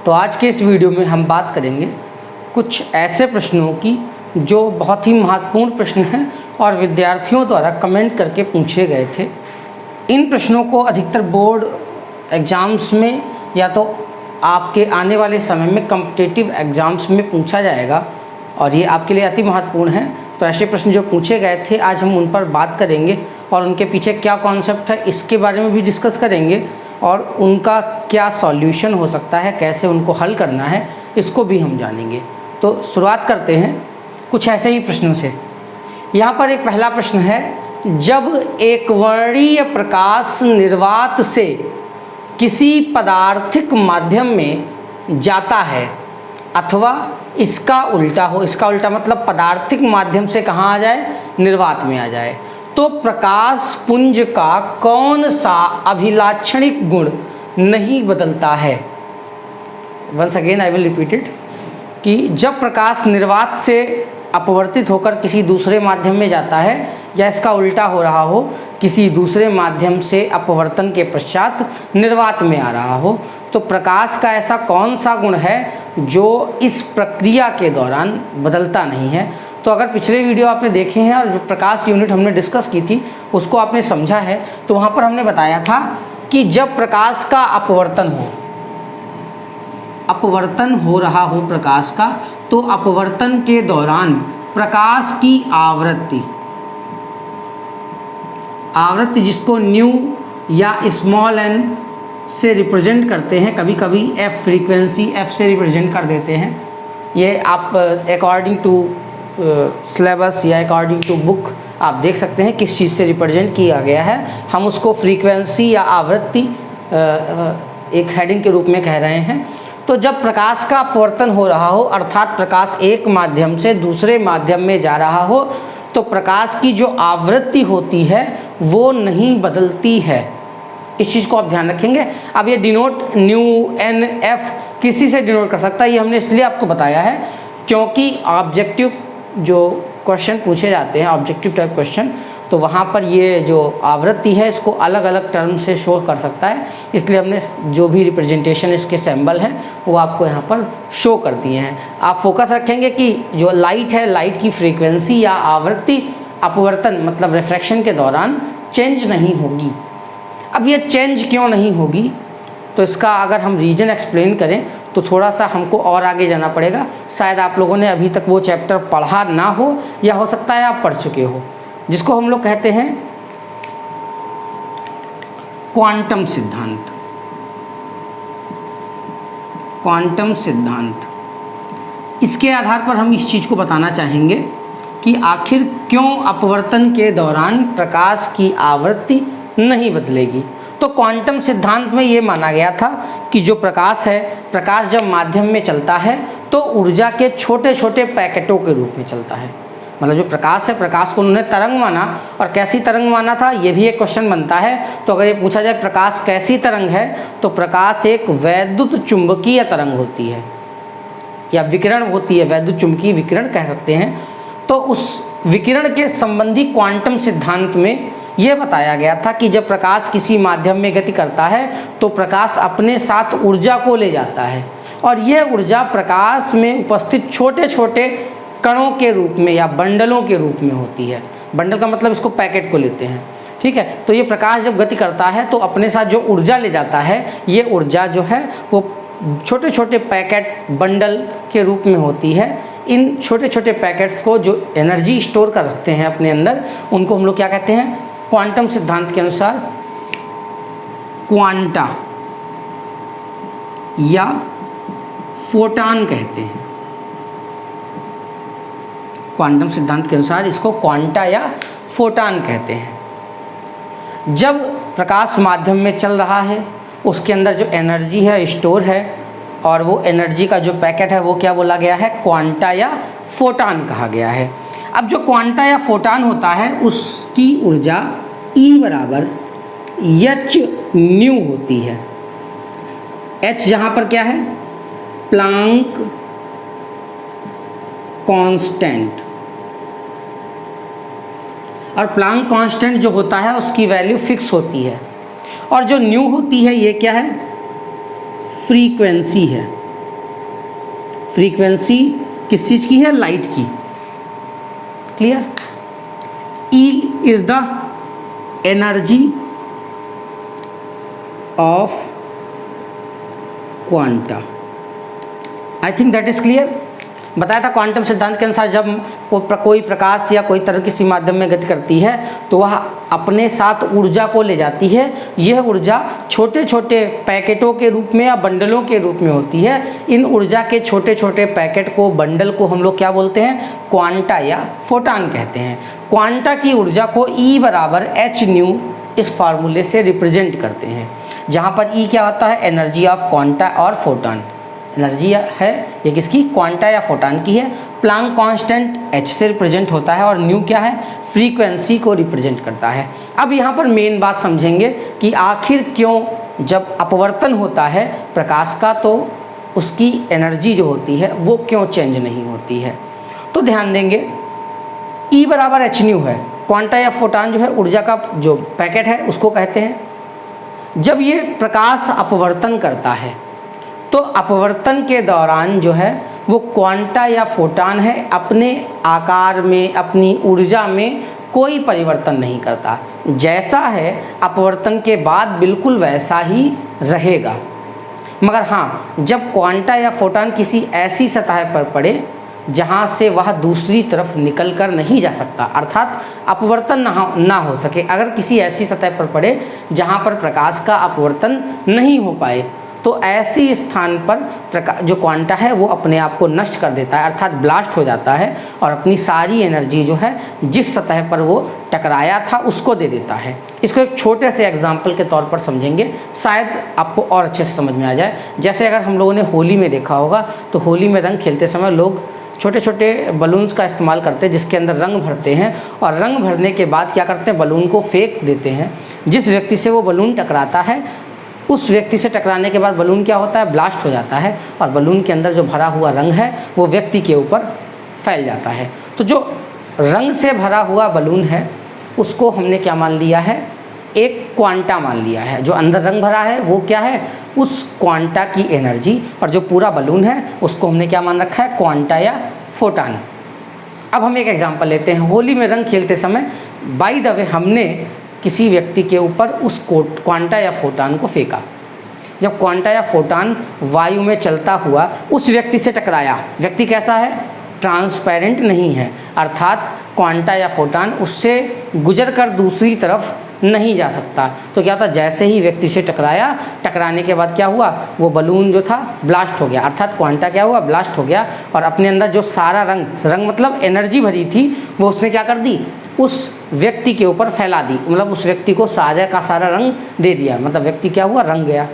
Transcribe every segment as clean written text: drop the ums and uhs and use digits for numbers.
तो आज के इस वीडियो में हम बात करेंगे कुछ ऐसे प्रश्नों की जो बहुत ही महत्वपूर्ण प्रश्न हैं और विद्यार्थियों द्वारा कमेंट करके पूछे गए थे। इन प्रश्नों को अधिकतर बोर्ड एग्ज़ाम्स में या तो आपके आने वाले समय में कॉम्पिटिटिव एग्ज़ाम्स में पूछा जाएगा और ये आपके लिए अति महत्वपूर्ण है। तो ऐसे प्रश्न जो पूछे गए थे आज हम उन पर बात करेंगे और उनके पीछे क्या कॉन्सेप्ट है इसके बारे में भी डिस्कस करेंगे और उनका क्या सॉल्यूशन हो सकता है, कैसे उनको हल करना है, इसको भी हम जानेंगे। तो शुरुआत करते हैं कुछ ऐसे ही प्रश्नों से। यहाँ पर एक पहला प्रश्न है, जब एक वर्णीय प्रकाश निर्वात से किसी पदार्थिक माध्यम में जाता है अथवा इसका उल्टा हो, इसका उल्टा मतलब पदार्थिक माध्यम से कहाँ आ जाए, निर्वात में आ जाए, तो प्रकाश पुंज का कौन सा अभिलाक्षणिक गुण नहीं बदलता है। Once again I will repeat it कि जब प्रकाश निर्वात से अपवर्तित होकर किसी दूसरे माध्यम में जाता है या इसका उल्टा हो रहा हो, किसी दूसरे माध्यम से अपवर्तन के पश्चात निर्वात में आ रहा हो, तो प्रकाश का ऐसा कौन सा गुण है जो इस प्रक्रिया के दौरान बदलता नहीं है। तो अगर पिछले वीडियो आपने देखे हैं और जो प्रकाश यूनिट हमने डिस्कस की थी उसको आपने समझा है, तो वहाँ पर हमने बताया था कि जब प्रकाश का अपवर्तन हो रहा हो प्रकाश का, तो अपवर्तन के दौरान प्रकाश की आवृत्ति जिसको न्यू या स्मॉल n से रिप्रेजेंट करते हैं, कभी कभी f फ्रीक्वेंसी f से रिप्रेजेंट कर देते हैं। ये आप अकॉर्डिंग टू सिलेबस या अकॉर्डिंग टू बुक आप देख सकते हैं किस चीज़ से रिप्रेजेंट किया गया है। हम उसको फ्रीक्वेंसी या आवृत्ति एक हेडिंग के रूप में कह रहे हैं। तो जब प्रकाश का अपवर्तन हो रहा हो अर्थात प्रकाश एक माध्यम से दूसरे माध्यम में जा रहा हो, तो प्रकाश की जो आवृत्ति होती है वो नहीं बदलती है। इस चीज़ को आप ध्यान रखेंगे। अब ये डिनोट न्यू एन एफ किसी से डिनोट कर सकता है, ये हमने इसलिए आपको बताया है क्योंकि ऑब्जेक्टिव जो क्वेश्चन पूछे जाते हैं, ऑब्जेक्टिव टाइप क्वेश्चन, तो वहाँ पर ये जो आवृत्ति है इसको अलग अलग टर्म से शो कर सकता है, इसलिए हमने जो भी रिप्रेजेंटेशन इसके सिंबल हैं वो आपको यहाँ पर शो कर दिए हैं। आप फोकस रखेंगे कि जो लाइट है, लाइट की फ्रीक्वेंसी या आवृत्ति अपवर्तन मतलब रिफ्रैक्शन के दौरान चेंज नहीं होगी। अब ये चेंज क्यों नहीं होगी, तो इसका अगर हम रीजन एक्सप्लेन करें तो थोड़ा सा हमको और आगे जाना पड़ेगा। शायद आप लोगों ने अभी तक वो चैप्टर पढ़ा ना हो या हो सकता है आप पढ़ चुके हो, जिसको हम लोग कहते हैं क्वांटम सिद्धांत। क्वांटम सिद्धांत, इसके आधार पर हम इस चीज़ को बताना चाहेंगे कि आखिर क्यों अपवर्तन के दौरान प्रकाश की आवृत्ति नहीं बदलेगी। तो क्वांटम सिद्धांत में ये माना गया था कि जो प्रकाश है, प्रकाश जब माध्यम में चलता है तो ऊर्जा के छोटे छोटे पैकेटों के रूप में चलता है। मतलब जो प्रकाश है, प्रकाश को उन्होंने तरंग माना, और कैसी तरंग माना था ये भी एक क्वेश्चन बनता है। तो अगर ये पूछा जाए प्रकाश कैसी तरंग है, तो प्रकाश एक वैद्युत चुंबकीय तरंग होती है या विकिरण होती है, वैद्युत चुंबकीय विकिरण कह सकते हैं। तो उस विकिरण के संबंधी क्वांटम सिद्धांत में यह बताया गया था कि जब प्रकाश किसी माध्यम में गति करता है तो प्रकाश अपने साथ ऊर्जा को ले जाता है, और यह ऊर्जा प्रकाश में उपस्थित छोटे छोटे कणों के रूप में या बंडलों के रूप में होती है। बंडल का मतलब इसको पैकेट को लेते हैं, ठीक है। तो ये प्रकाश जब गति करता है तो अपने साथ जो ऊर्जा ले जाता है, ये ऊर्जा जो है वो छोटे छोटे पैकेट बंडल के रूप में होती है। इन छोटे छोटे पैकेट्स को जो एनर्जी स्टोर कर रखते हैं अपने अंदर, उनको हम लोग क्या कहते हैं, क्वांटम सिद्धांत के अनुसार क्वांटा या फोटान कहते हैं। क्वांटम सिद्धांत के अनुसार इसको क्वांटा या फोटान कहते हैं। जब प्रकाश माध्यम में चल रहा है उसके अंदर जो एनर्जी है स्टोर है, और वो एनर्जी का जो पैकेट है वो क्या बोला गया है, क्वांटा या फोटान कहा गया है। अब जो क्वांटा या फोटान होता है उसकी ऊर्जा E बराबर h न्यू होती है। h जहाँ पर क्या है, प्लांक कांस्टेंट, और प्लांक कांस्टेंट जो होता है उसकी वैल्यू फिक्स होती है, और जो न्यू होती है ये क्या है, फ्रीक्वेंसी है। फ्रीक्वेंसी किस चीज़ की है? लाइट की। Clear? E is the energy of quanta. I think that is clear. बताया था क्वांटम सिद्धांत के अनुसार जब कोई प्रकाश या कोई तरह किसी माध्यम में गति करती है तो वह अपने साथ ऊर्जा को ले जाती है। यह ऊर्जा छोटे छोटे पैकेटों के रूप में या बंडलों के रूप में होती है। इन ऊर्जा के छोटे छोटे पैकेट को, बंडल को हम लोग क्या बोलते हैं? क्वांटा या फोटान कहते हैं। क्वांटा की ऊर्जा को E बराबर h न्यू इस फार्मूले से रिप्रेजेंट करते हैं, जहाँ पर E क्या होता है? एनर्जी ऑफ क्वांटा और फोटान। एनर्जी है ये किसकी? क्वांटा या फोटान की है। प्लांक कांस्टेंट h से रिप्रेजेंट होता है और न्यू क्या है? फ्रीक्वेंसी को रिप्रेजेंट करता है। अब यहाँ पर मेन बात समझेंगे कि आखिर क्यों जब अपवर्तन होता है प्रकाश का तो उसकी एनर्जी जो होती है वो क्यों चेंज नहीं होती है। तो ध्यान देंगे, E बराबर h न्यू है। क्वांटा या फोटान जो है ऊर्जा का जो पैकेट है उसको कहते हैं। जब ये प्रकाश अपवर्तन करता है तो अपवर्तन के दौरान जो है वो क्वांटा या फोटान है अपने आकार में, अपनी ऊर्जा में कोई परिवर्तन नहीं करता। जैसा है अपवर्तन के बाद बिल्कुल वैसा ही रहेगा। मगर हाँ, जब क्वांटा या फोटान किसी ऐसी सतह पर पड़े जहाँ से वह दूसरी तरफ निकल कर नहीं जा सकता, अर्थात अपवर्तन ना हो सके, अगर किसी ऐसी सतह पर पड़े जहाँ पर प्रकाश का अपवर्तन नहीं हो पाए तो ऐसी स्थान पर जो क्वांटा है वो अपने आप को नष्ट कर देता है, अर्थात ब्लास्ट हो जाता है और अपनी सारी एनर्जी जो है जिस सतह पर वो टकराया था उसको दे देता है। इसको एक छोटे से एग्जाम्पल के तौर पर समझेंगे, शायद आपको और अच्छे से समझ में आ जाए। जैसे अगर हम लोगों ने होली में देखा होगा तो होली में रंग खेलते समय लोग छोटे छोटे बलून्स का इस्तेमाल करते हैं जिसके अंदर रंग भरते हैं और रंग भरने के बाद क्या करते हैं? बलून को फेंक देते हैं। जिस व्यक्ति से वो बलून टकराता है उस व्यक्ति से टकराने के बाद बलून क्या होता है? ब्लास्ट हो जाता है और बलून के अंदर जो भरा हुआ रंग है वो व्यक्ति के ऊपर फैल जाता है। तो जो रंग से भरा हुआ बलून है उसको हमने क्या मान लिया है? एक क्वांटा मान लिया है। जो अंदर रंग भरा है वो क्या है? उस क्वांटा की एनर्जी। और जो पूरा बलून है उसको हमने क्या मान रखा है? क्वांटा या फोटान। अब हम एक एग्जांपल लेते हैं। होली में रंग खेलते समय बाय द वे हमने किसी व्यक्ति के ऊपर उस क्वांटा या फोटान को फेंका। जब क्वांटा या फोटान वायु में चलता हुआ उस व्यक्ति से टकराया, व्यक्ति कैसा है? ट्रांसपेरेंट नहीं है, अर्थात क्वांटा या फोटान उससे गुजर कर दूसरी तरफ नहीं जा सकता। तो क्या होता? जैसे ही व्यक्ति से टकराया, टकराने के बाद क्या हुआ? वो बलून जो था ब्लास्ट हो गया, अर्थात क्वांटा क्या हुआ? ब्लास्ट हो गया और अपने अंदर जो सारा रंग मतलब एनर्जी भरी थी वो उसने क्या कर दी? उस व्यक्ति के ऊपर फैला दी, मतलब उस व्यक्ति को सारे का सारा रंग दे दिया, मतलब व्यक्ति क्या हुआ? रंग गया।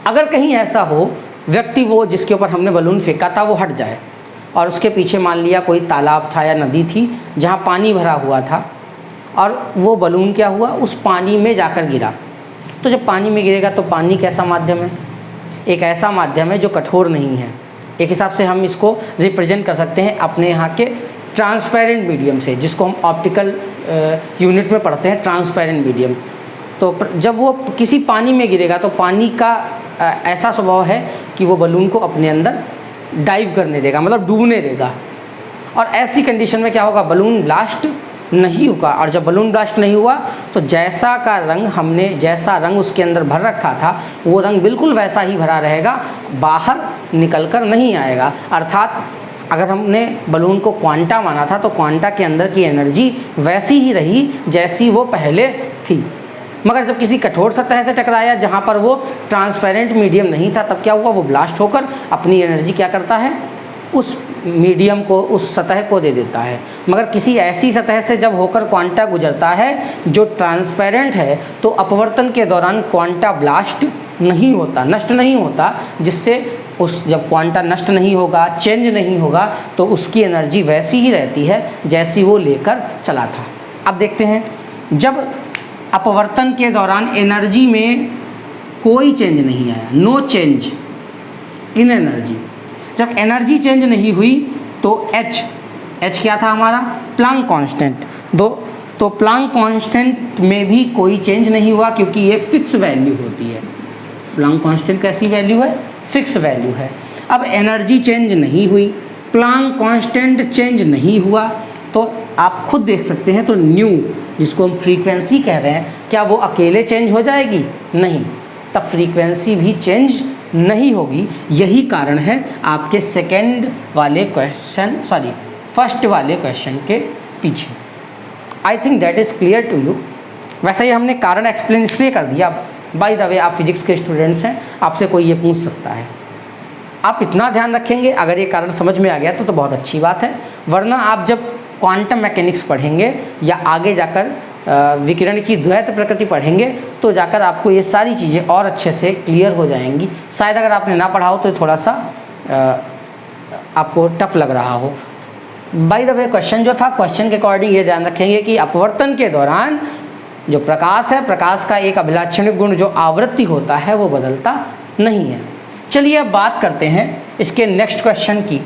अगर कहीं ऐसा हो व्यक्ति वो जिसके ऊपर हमने बलून फेंका था वो हट जाए और उसके पीछे मान लिया कोई तालाब था या नदी थी जहाँ पानी भरा हुआ था और वो बलून क्या हुआ? उस पानी में जाकर गिरा। तो जब पानी में गिरेगा तो पानी कैसा माध्यम है? एक ऐसा माध्यम है जो कठोर नहीं है। एक हिसाब से हम इसको रिप्रेजेंट कर सकते हैं अपने यहाँ के ट्रांसपेरेंट मीडियम से, जिसको हम ऑप्टिकल यूनिट में पढ़ते हैं, ट्रांसपेरेंट मीडियम। तो जब वो किसी पानी में गिरेगा तो पानी का ऐसा स्वभाव है कि वो बलून को अपने अंदर डाइव करने देगा, मतलब डूबने देगा। और ऐसी कंडीशन में क्या होगा? बलून ब्लास्ट नहीं होगा। और जब बलून ब्लास्ट नहीं हुआ तो जैसा रंग उसके अंदर भर रखा था वो रंग बिल्कुल वैसा ही भरा रहेगा, बाहर निकल कर नहीं आएगा। अर्थात अगर हमने बलून को क्वांटा माना था तो क्वांटा के अंदर की एनर्जी वैसी ही रही जैसी वो पहले थी। मगर जब किसी कठोर सतह से टकराया जहाँ पर वो ट्रांसपेरेंट मीडियम नहीं था तब क्या हुआ? वो ब्लास्ट होकर अपनी एनर्जी क्या करता है? उस मीडियम को, उस सतह को दे देता है। मगर किसी ऐसी सतह से जब होकर क्वांटा गुजरता है जो ट्रांसपेरेंट है तो अपवर्तन के दौरान क्वांटा ब्लास्ट नहीं होता, नष्ट नहीं होता, जिससे जब क्वांटा नष्ट नहीं होगा, चेंज नहीं होगा तो उसकी एनर्जी वैसी ही रहती है जैसी वो लेकर चला था। अब देखते हैं, जब अपवर्तन के दौरान एनर्जी में कोई चेंज नहीं आया, नो चेंज इन एनर्जी, जब एनर्जी चेंज नहीं हुई तो H क्या था हमारा? Planck constant. तो प्लांक कांस्टेंट में भी कोई चेंज नहीं हुआ क्योंकि ये फिक्स वैल्यू होती है। प्लांक कांस्टेंट कैसी वैल्यू है? फिक्स वैल्यू है। अब एनर्जी चेंज नहीं हुई, प्लांक कांस्टेंट चेंज नहीं हुआ, तो आप खुद देख सकते हैं। तो न्यू जिसको हम फ्रीक्वेंसी कह रहे हैं, क्या वो अकेले चेंज हो जाएगी? नहीं, तब फ्रीक्वेंसी भी चेंज नहीं होगी। यही कारण है आपके फर्स्ट वाले क्वेश्चन के पीछे। I think that is clear to you. वैसे ही हमने कारण एक्सप्लेन इसलिए कर दिया। बाय द वे, आप फिजिक्स के स्टूडेंट्स हैं, आपसे कोई ये पूछ सकता है। आप इतना ध्यान रखेंगे, अगर ये कारण समझ में आ गया तो बहुत अच्छी बात है। वरना आप जब क्वांटम मैकेनिक्स पढ़ेंगे या आगे जाकर विकिरण की द्वैत प्रकृति पढ़ेंगे तो जाकर आपको ये सारी चीज़ें और अच्छे से क्लियर हो जाएंगी। शायद अगर आपने ना पढ़ा हो तो थोड़ा सा आपको टफ लग रहा हो। बाय द वे, क्वेश्चन जो था, क्वेश्चन के अकॉर्डिंग ये ध्यान रखेंगे कि अपवर्तन के दौरान जो प्रकाश है, प्रकाश का एक अभिलाक्षणिक गुण जो आवृत्ति होता है वो बदलता नहीं है। चलिए अब बात करते हैं इसके नेक्स्ट क्वेश्चन की।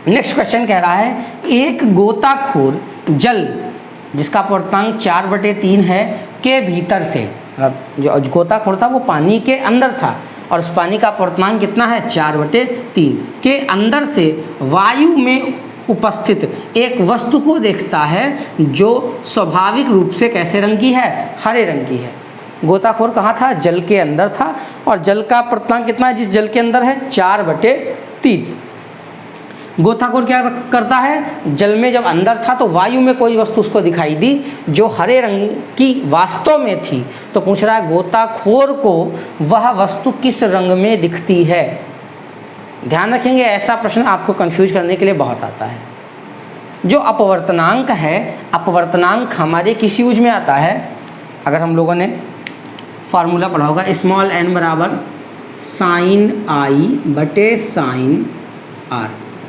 नेक्स्ट क्वेश्चन कह रहा है, एक गोताखोर जल जिसका अपवर्तनांक 4/3 है के भीतर से, जो गोताखोर था वो पानी के अंदर था और उस पानी का अपवर्तनांक कितना है? 4/3 के अंदर से वायु में उपस्थित एक वस्तु को देखता है जो स्वाभाविक रूप से कैसे रंग की है? हरे रंग की है। गोताखोर कहाँ था? जल के अंदर था। और जल का अपवर्तनांक कितना है जिस जल के अंदर है? 4/3। गोताखोर क्या करता है? जल में जब अंदर था तो वायु में कोई वस्तु उसको दिखाई दी जो हरे रंग की वास्तव में थी। तो पूछ रहा है गोताखोर को वह वस्तु किस रंग में दिखती है? ध्यान रखेंगे, ऐसा प्रश्न आपको कंफ्यूज करने के लिए बहुत आता है। जो अपवर्तनांक है, अपवर्तनांक हमारे किस यूज में आता है? अगर हम लोगों ने फार्मूला पढ़ा होगा, स्मॉल n बराबर sin I/sin R,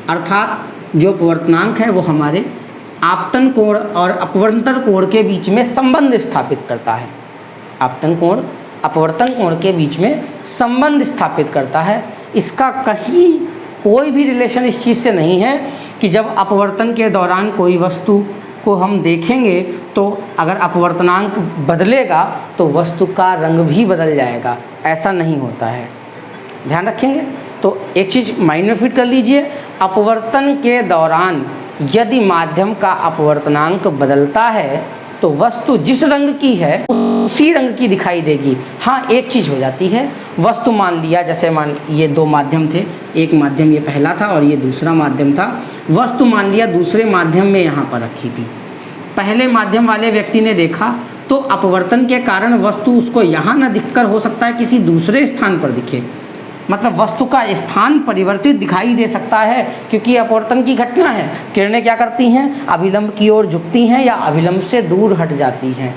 अर्थात जो अपवर्तनांक है वो हमारे आपतन कोण और अपवर्तन कोण के बीच में संबंध स्थापित करता है। आपतन कोण अपवर्तन कोण के बीच में संबंध स्थापित करता है। इसका कहीं कोई भी रिलेशन इस चीज़ से नहीं है कि जब अपवर्तन के दौरान कोई वस्तु को हम देखेंगे तो अगर अपवर्तनांक बदलेगा तो वस्तु का रंग भी बदल जाएगा, ऐसा नहीं होता है। ध्यान रखेंगे। तो एक चीज़ माइंड में फिट कर लीजिए, अपवर्तन के दौरान यदि माध्यम का अपवर्तनांक बदलता है तो वस्तु जिस रंग की है उसी रंग की दिखाई देगी। हाँ, एक चीज़ हो जाती है, वस्तु मान लिया, जैसे ये दो माध्यम थे, एक माध्यम ये पहला था और ये दूसरा माध्यम था। वस्तु मान लिया दूसरे माध्यम में यहाँ पर रखी थी। पहले माध्यम वाले व्यक्ति ने देखा तो अपवर्तन के कारण वस्तु उसको यहाँ न दिखकर हो सकता है किसी दूसरे स्थान पर दिखे, मतलब वस्तु का स्थान परिवर्तित दिखाई दे सकता है, क्योंकि अपवर्तन की घटना है। किरणें क्या करती हैं? अभिलंब की ओर झुकती हैं या अभिलंब से दूर हट जाती हैं।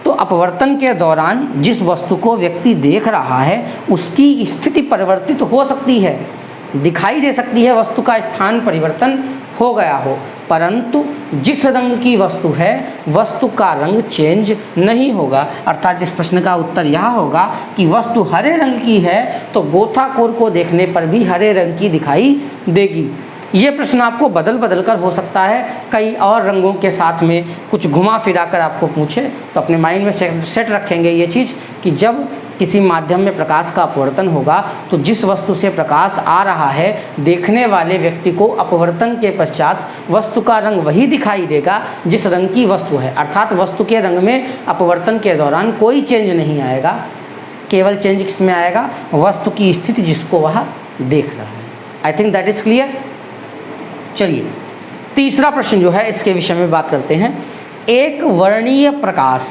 तो अपवर्तन के दौरान जिस वस्तु को व्यक्ति देख रहा है उसकी स्थिति परिवर्तित हो सकती है, दिखाई दे सकती है, वस्तु का स्थान परिवर्तन हो गया हो, परंतु जिस रंग की वस्तु है वस्तु का रंग चेंज नहीं होगा। अर्थात इस प्रश्न का उत्तर यह होगा कि वस्तु हरे रंग की है तो गोताखोर को देखने पर भी हरे रंग की दिखाई देगी। ये प्रश्न आपको बदल बदल कर हो सकता है, कई और रंगों के साथ में कुछ घुमा फिरा कर आपको पूछे, तो अपने माइंड में सेट रखेंगे ये चीज़ कि जब किसी माध्यम में प्रकाश का अपवर्तन होगा तो जिस वस्तु से प्रकाश आ रहा है देखने वाले व्यक्ति को अपवर्तन के पश्चात वस्तु का रंग वही दिखाई देगा जिस रंग की वस्तु है। अर्थात वस्तु के रंग में अपवर्तन के दौरान कोई चेंज नहीं आएगा, केवल चेंज किसमें आएगा? वस्तु की स्थिति जिसको वह देख रहा है। I think that is clear. चलिए तीसरा प्रश्न जो है इसके विषय में बात करते हैं। एक वर्णीय प्रकाश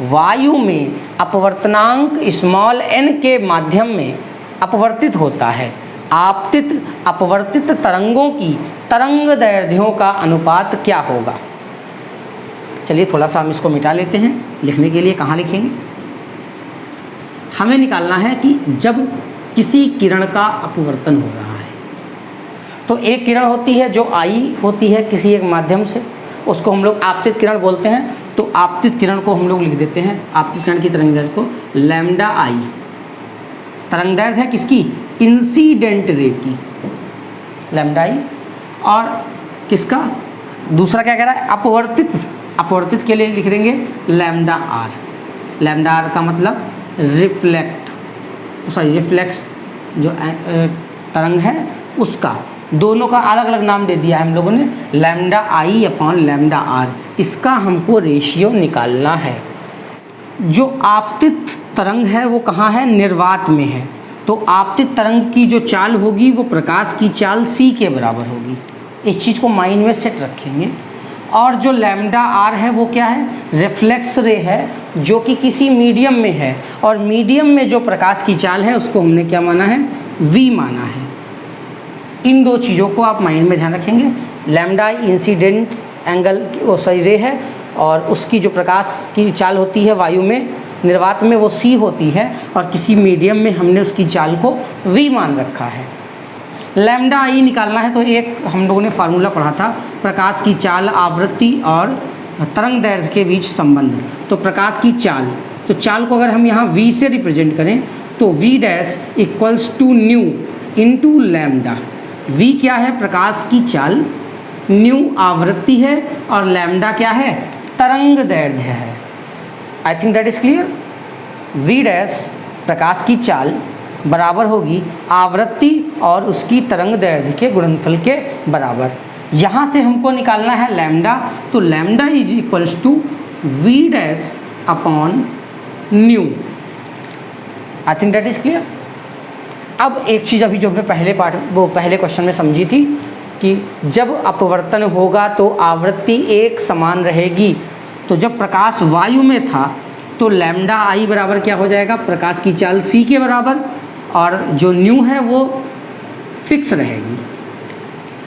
वायु में अपवर्तनांक स्मॉल n के माध्यम में अपवर्तित होता है। आपतित अपवर्तित तरंगों की तरंग दैर्ध्यों का अनुपात क्या होगा? चलिए थोड़ा सा हम इसको मिटा लेते हैं। लिखने के लिए कहाँ लिखेंगे? हमें निकालना है कि जब किसी किरण का अपवर्तन हो रहा है तो एक किरण होती है जो आई होती है किसी एक माध्यम से, उसको हम लोग आपतित किरण बोलते हैं। तो आपतित किरण को हम लोग लिख देते हैं, आपतित किरण की तरंगदैर्ध्य को लैम्डा आई। तरंगदैर्ध्य है किसकी? इंसिडेंट रे की, लैम्डा आई। और किसका? दूसरा क्या कह रहा है? अपवर्तित। अपवर्तित के लिए लिख देंगे लैम्डा आर। लैम्डा आर का मतलब रिफ्लेक्ट, सॉरी रिफ्लेक्स, जो तरंग है उसका, दोनों का अलग अलग नाम दे दिया है हम लोगों ने, lambda I upon lambda R, इसका हमको रेशियो निकालना है। जो आपतित तरंग है वो कहाँ है, निर्वात में है, तो आपतित तरंग की जो चाल होगी वो प्रकाश की चाल c के बराबर होगी। इस चीज़ को माइंड में सेट रखेंगे। और जो लैम्डा आर है वो क्या है, रिफ्लेक्स रे है जो कि किसी मीडियम में है, और मीडियम में जो प्रकाश की चाल है उसको हमने क्या माना है, v माना है। इन दो चीज़ों को आप माइंड में ध्यान रखेंगे। लैम्डा इंसिडेंट एंगल रे है, और उसकी जो प्रकाश की चाल होती है वायु में, निर्वात में, वो c होती है, और किसी मीडियम में हमने उसकी चाल को v मान रखा है। लैम्डा आई निकालना है तो एक हम लोगों ने फार्मूला पढ़ा था, प्रकाश की चाल, आवृत्ति और तरंग दैर्घ्य के बीच संबंध। तो प्रकाश की चाल, तो चाल को अगर हम यहाँ v से रिप्रेजेंट करें तो v dash equals to nu into lambda. v क्या है, प्रकाश की चाल, न्यू आवृत्ति है, और लैम्डा क्या है, तरंग दैर्घ्य है। I think that is clear. v dash प्रकाश की चाल बराबर होगी आवृत्ति और उसकी तरंग दैर्घ्य के गुणनफल के बराबर। यहाँ से हमको निकालना है लैम्डा, तो lambda is equals to v dash upon nu. I think that is clear. अब एक चीज़ अभी जो हमने पहले क्वेश्चन में समझी थी कि जब अपवर्तन होगा तो आवृत्ति एक समान रहेगी। तो जब प्रकाश वायु में था तो लैम्डा आई बराबर क्या हो जाएगा, प्रकाश की चाल c के बराबर, और जो न्यू है वो फिक्स रहेगी।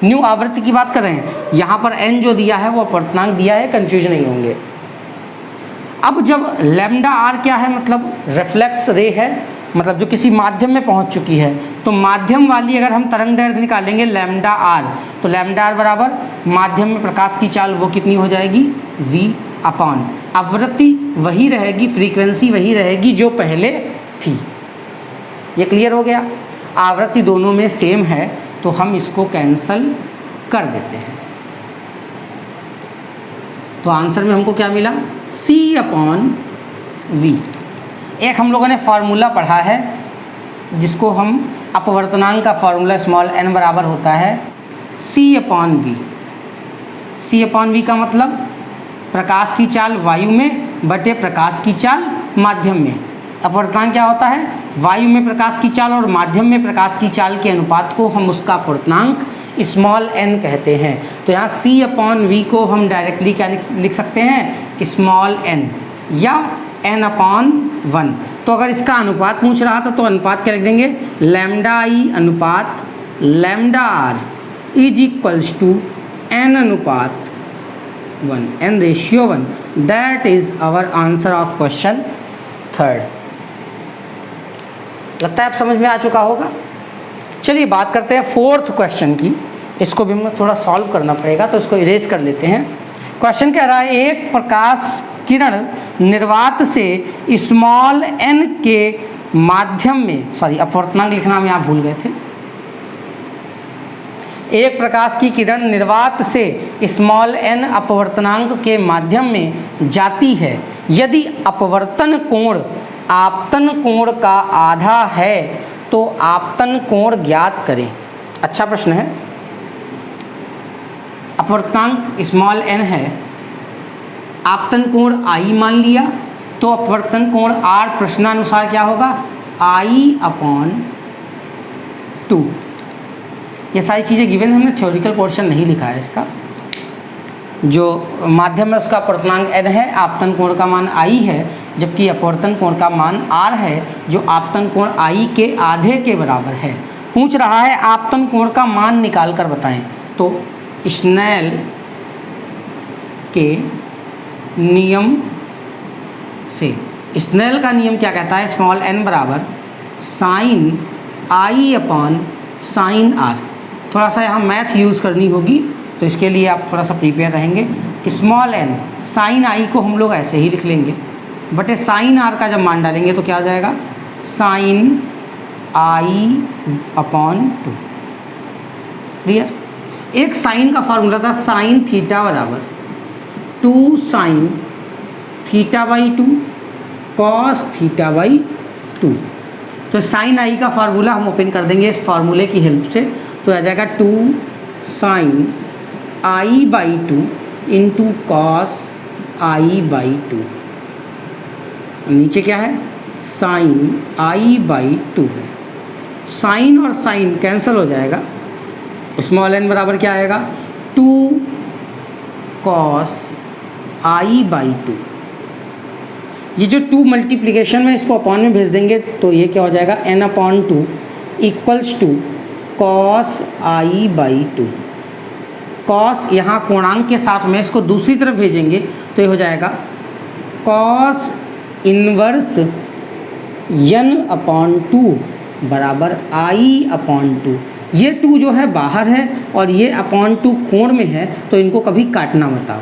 न्यू आवृत्ति की बात कर रहे हैं, यहाँ पर n जो दिया है वो अपवर्तनांक दिया है, कंफ्यूज नहीं होंगे। अब जब लैम्डा आर क्या है, मतलब रिफ्लेक्स रे है, मतलब जो किसी माध्यम में पहुंच चुकी है, तो माध्यम वाली अगर हम तरंग दैर्घ्य निकालेंगे लैम्डा आर, तो लैम्डा आर बराबर माध्यम में प्रकाश की चाल वो कितनी हो जाएगी, v अपॉन आवृत्ति वही रहेगी, फ्रीक्वेंसी वही रहेगी जो पहले थी। ये क्लियर हो गया। आवृत्ति दोनों में सेम है तो हम इसको कैंसल कर देते हैं। तो आंसर में हमको क्या मिला, c अपॉन v। एक हम लोगों ने फार्मूला पढ़ा है जिसको हम अपवर्तनांक का फार्मूला स्मॉल n बराबर होता है c upon v। c upon v का मतलब प्रकाश की चाल वायु में बटे प्रकाश की चाल माध्यम में। अपवर्तनांक क्या होता है, वायु में प्रकाश की चाल और माध्यम में प्रकाश की चाल के अनुपात को हम उसका अपवर्तनांक स्मॉल n कहते हैं। तो यहाँ c अपॉन v को हम डायरेक्टली क्या लिख सकते हैं, स्मॉल n या n अपॉन 1। तो अगर इसका अनुपात पूछ रहा था तो अनुपात क्या लिख देंगे, लैम्डा आई अनुपात lambda R is equals to n अनुपात 1, n ratio 1। That is our answer of question 3। लगता है आप समझ में आ चुका होगा। चलिए बात करते हैं 4th क्वेश्चन की। इसको भी हमें थोड़ा सॉल्व करना पड़ेगा तो इसको इरेज कर लेते हैं। क्वेश्चन कह रहा है, एक प्रकाश किरण निर्वात से स्मॉल n के माध्यम में, सॉरी अपवर्तनांक लिखना हम यहाँ भूल गए थे। एक प्रकाश की किरण निर्वात से स्मॉल n अपवर्तनांक के माध्यम में जाती है। यदि अपवर्तन कोण आपतन कोण का आधा है तो आपतन कोण ज्ञात करें। अच्छा प्रश्न है। अपवर्तनांक स्मॉल n है, आपतन कोण I मान लिया, तो अपवर्तन कोण R प्रश्नानुसार क्या होगा, I अपॉन 2। ये सारी चीज़ें गिवन, हमने थ्योरिटिकल पोर्शन नहीं लिखा है इसका। जो माध्यम में उसका अपवर्तनांक n है, आपतन कोण का मान I है, जबकि अपवर्तन कोण का मान R है जो आपतन कोण I के आधे के बराबर है। पूछ रहा है आपतन कोण का मान निकाल कर बताएं। तो स्नेल के नियम से, स्नेल का नियम क्या कहता है, स्मॉल n बराबर sine I upon sine R। थोड़ा सा यहाँ मैथ यूज़ करनी होगी तो इसके लिए आप थोड़ा सा प्रिपेयर रहेंगे। स्मॉल n साइन I को हम लोग ऐसे ही लिख लेंगे, बटे साइन R का जब मान डालेंगे तो क्या हो जाएगा, साइन I अपॉन 2। क्लियर। एक साइन का फॉर्मूला था साइन थीटा बराबर 2 sine theta by 2 cos theta by 2। तो साइन आई का फार्मूला हम ओपन कर देंगे इस फार्मूले की हेल्प से। तो आ जाएगा 2 sine I by 2 into cos I by 2। नीचे क्या है, साइन आई बाई 2 है। साइन और साइन कैंसिल हो जाएगा, स्मॉल एन बराबर क्या आएगा 2 कॉस आई बाई 2। ये जो 2 मल्टीप्लिकेशन में इसको अपॉन में भेज देंगे तो ये क्या हो जाएगा n upon 2 equals to cos I by 2। Cos यहाँ पूर्णांक के साथ में इसको दूसरी तरफ भेजेंगे तो ये हो जाएगा कॉस इनवर्स n अपॉन 2 बराबर आई अपॉन 2। ये 2 जो है बाहर है और ये अपॉन 2 कोण में है, तो इनको कभी काटना मत आओ।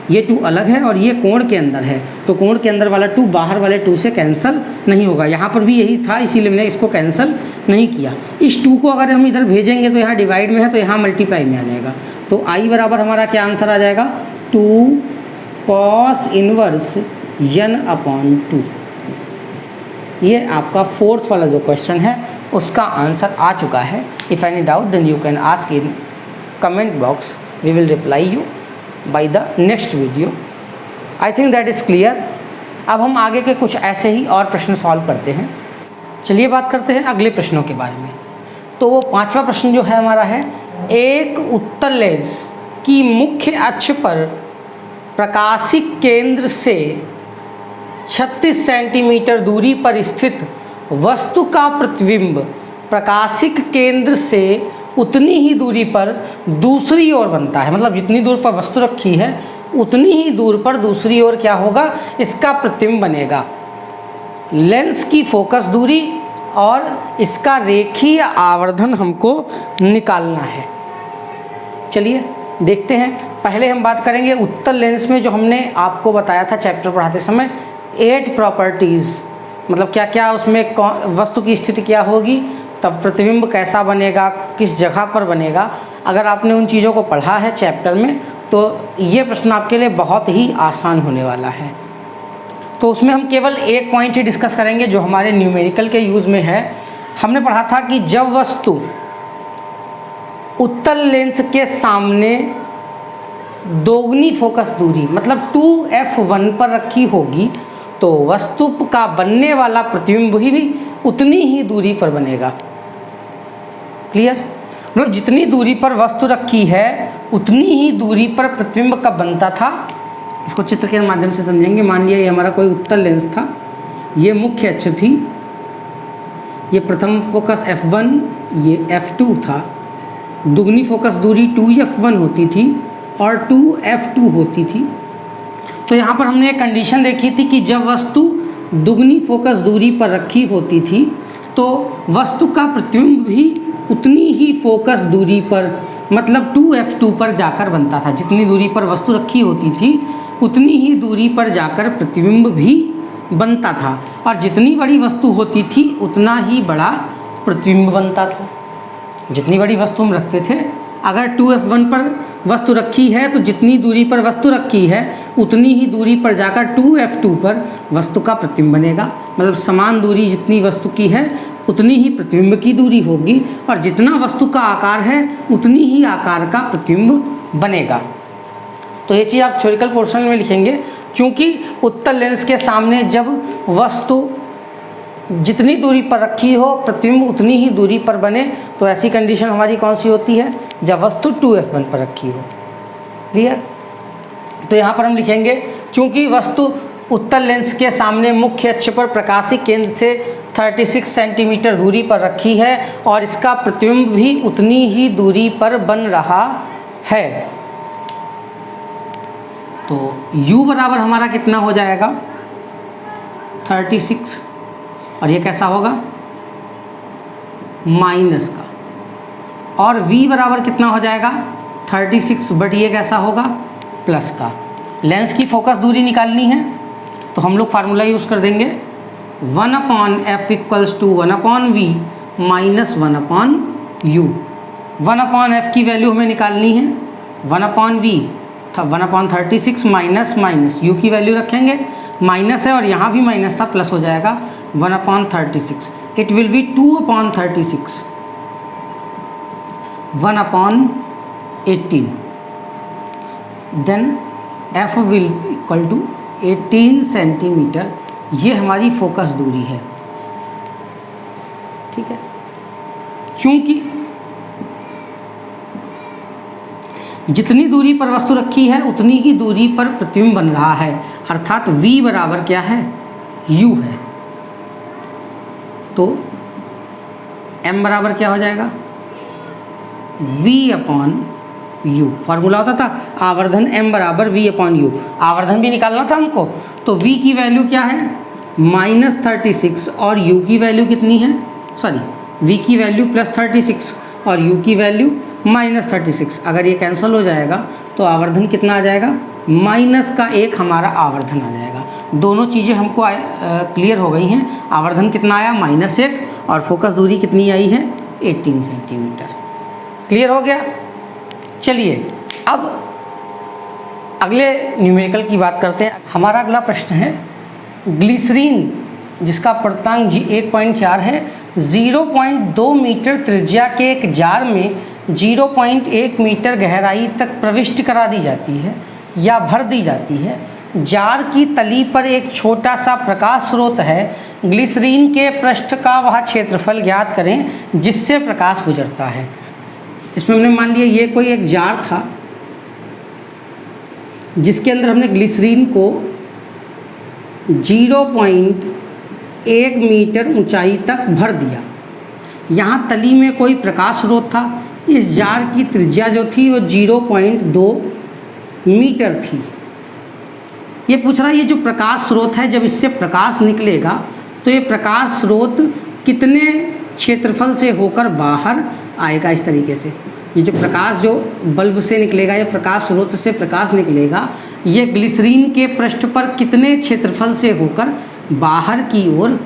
ये 2 अलग है और ये कोण के अंदर है, तो कोण के अंदर वाला 2 बाहर वाले 2 से कैंसिल नहीं होगा। यहाँ पर भी यही था, इसीलिए मैंने इसको कैंसिल नहीं किया। इस 2 को अगर हम इधर भेजेंगे तो यहाँ डिवाइड में है तो यहाँ मल्टीप्लाई में आ जाएगा। तो आई बराबर हमारा क्या आंसर आ जाएगा 2 कॉस इनवर्स n अपॉन 2। ये आपका 4th वाला जो क्वेश्चन है उसका आंसर आ चुका है। If any doubt then you can ask in comment box, we will reply you by the next video. I think that is clear. अब हम आगे के कुछ ऐसे ही और प्रश्न सॉल्व करते हैं। चलिए बात करते हैं अगले प्रश्नों के बारे में। तो वो 5वां प्रश्न जो है हमारा है, एक उत्तल लेंस की मुख्य अक्ष पर प्रकाशिक केंद्र से 36 सेंटीमीटर दूरी पर स्थित वस्तु का प्रतिबिंब प्रकाशिक केंद्र से उतनी ही दूरी पर दूसरी ओर बनता है। मतलब जितनी दूर पर वस्तु रखी है उतनी ही दूर पर दूसरी ओर क्या होगा, इसका प्रतिबिंब बनेगा। लेंस की फोकस दूरी और इसका रेखीय आवर्धन हमको निकालना है। चलिए देखते हैं। पहले हम बात करेंगे उत्तल लेंस में, जो हमने आपको बताया था चैप्टर पढ़ाते समय 8 प्रॉपर्टीज़, मतलब क्या क्या उसमें वस्तु की स्थिति क्या होगी, तब प्रतिबिंब कैसा बनेगा, किस जगह पर बनेगा। अगर आपने उन चीज़ों को पढ़ा है चैप्टर में तो ये प्रश्न आपके लिए बहुत ही आसान होने वाला है। तो उसमें हम केवल एक पॉइंट ही डिस्कस करेंगे जो हमारे न्यूमेरिकल के यूज़ में है। हमने पढ़ा था कि जब वस्तु उत्तल लेंस के सामने दोगुनी फोकस दूरी मतलब 2f1 पर रखी होगी तो वस्तु का बनने वाला प्रतिबिंब भी उतनी ही दूरी पर बनेगा। क्लियर? मतलब जितनी दूरी पर वस्तु रखी है उतनी ही दूरी पर प्रतिबिंब कब बनता था, इसको चित्र के माध्यम से समझेंगे। मान लिया ये हमारा कोई उत्तल लेंस था, ये मुख्य अक्ष थी, ये प्रथम फोकस f1, ये f2 था। दुगनी फोकस दूरी 2f1 होती थी और 2f2 होती थी। तो यहाँ पर हमने एक कंडीशन देखी थी कि जब वस्तु दुगनी फोकस दूरी पर रखी होती थी तो वस्तु का प्रतिबिंब भी उतनी ही फोकस दूरी पर मतलब 2f2 पर जाकर बनता था। जितनी दूरी पर वस्तु रखी होती थी उतनी ही दूरी पर जाकर प्रतिबिंब भी बनता था, और जितनी बड़ी वस्तु होती थी उतना ही बड़ा प्रतिबिंब बनता था। जितनी बड़ी वस्तु हम रखते थे, अगर 2f1 पर वस्तु रखी है तो जितनी दूरी पर वस्तु रखी है उतनी ही दूरी पर जाकर 2f2 पर वस्तु का प्रतिबिंब बनेगा। मतलब समान दूरी जितनी वस्तु की है उतनी ही प्रतिबिंब की दूरी होगी, और जितना वस्तु का आकार है उतनी ही आकार का प्रतिबिंब बनेगा। तो ये चीज़ आप थ्योरिकल पोर्शन में लिखेंगे। क्योंकि उत्तल लेंस के सामने जब वस्तु जितनी दूरी पर रखी हो प्रतिबिंब उतनी ही दूरी पर बने, तो ऐसी कंडीशन हमारी कौन सी होती है, जब वस्तु 2f1 पर रखी हो। क्लियर? तो यहाँ पर हम लिखेंगे क्योंकि वस्तु उत्तल लेंस के सामने मुख्य अक्ष पर प्रकाशिक केंद्र से 36 सेंटीमीटर दूरी पर रखी है और इसका प्रतिबिंब भी उतनी ही दूरी पर बन रहा है, तो u बराबर हमारा कितना हो जाएगा 36, और ये कैसा होगा माइनस का, और v बराबर कितना हो जाएगा 36, बट ये कैसा होगा प्लस का। लेंस की फोकस दूरी निकालनी है तो हम लोग फार्मूला यूज़ कर देंगे 1/f equals to 1/v minus 1/u। 1/f की वैल्यू हमें निकालनी है 1/v था 1/36 माइनस माइनस u की वैल्यू रखेंगे, माइनस है और यहाँ भी माइनस था, प्लस हो जाएगा 1/36। it will be 2/36, 1/18, then f will equal to 18 centimetre. ये हमारी फोकस दूरी है, ठीक है। क्योंकि जितनी दूरी पर वस्तु रखी है उतनी ही दूरी पर प्रतिबिंब बन रहा है, अर्थात v बराबर क्या है, u है। तो m बराबर क्या हो जाएगा, v/u। फार्मूला होता था आवर्धन m बराबर v/u, आवर्धन भी निकालना था हमको। तो v की वैल्यू क्या है, -36 और u की वैल्यू कितनी है, सॉरी v की वैल्यू +36 और u की वैल्यू -36। अगर ये कैंसिल हो जाएगा तो आवर्धन कितना आ जाएगा, -1 हमारा आवर्धन आ जाएगा। दोनों चीज़ें हमको क्लियर हो गई हैं। आवर्धन कितना आया, -1, और फोकस दूरी कितनी आई है, 18 सेंटीमीटर। क्लियर हो गया। चलिए अब अगले न्यूमेरिकल की बात करते हैं। हमारा अगला प्रश्न है, ग्लिसरीन जिसका पूर्णांक 1.4 है, 0.2 मीटर त्रिज्या के एक जार में 0.1 मीटर गहराई तक प्रविष्ट करा दी जाती है या भर दी जाती है। जार की तली पर एक छोटा सा प्रकाश स्रोत है। ग्लिसरीन के पृष्ठ का वह क्षेत्रफल ज्ञात करें जिससे प्रकाश गुजरता है। इसमें हमने मान लिया ये कोई एक जार था जिसके अंदर हमने ग्लिसरीन को 0.1 मीटर ऊंचाई तक भर दिया। यहाँ तली में कोई प्रकाश स्रोत था। इस जार की त्रिज्या जो थी वो 0.2 मीटर थी। ये पूछ रहा है ये जो प्रकाश स्रोत है, जब इससे प्रकाश निकलेगा तो ये प्रकाश स्रोत कितने क्षेत्रफल से होकर बाहर आएगा। इस तरीके से ये जो प्रकाश जो बल्ब से निकलेगा या प्रकाश स्रोत से प्रकाश निकलेगा, ये ग्लिसरीन के पृष्ठ पर कितने क्षेत्रफल से होकर बाहर की ओर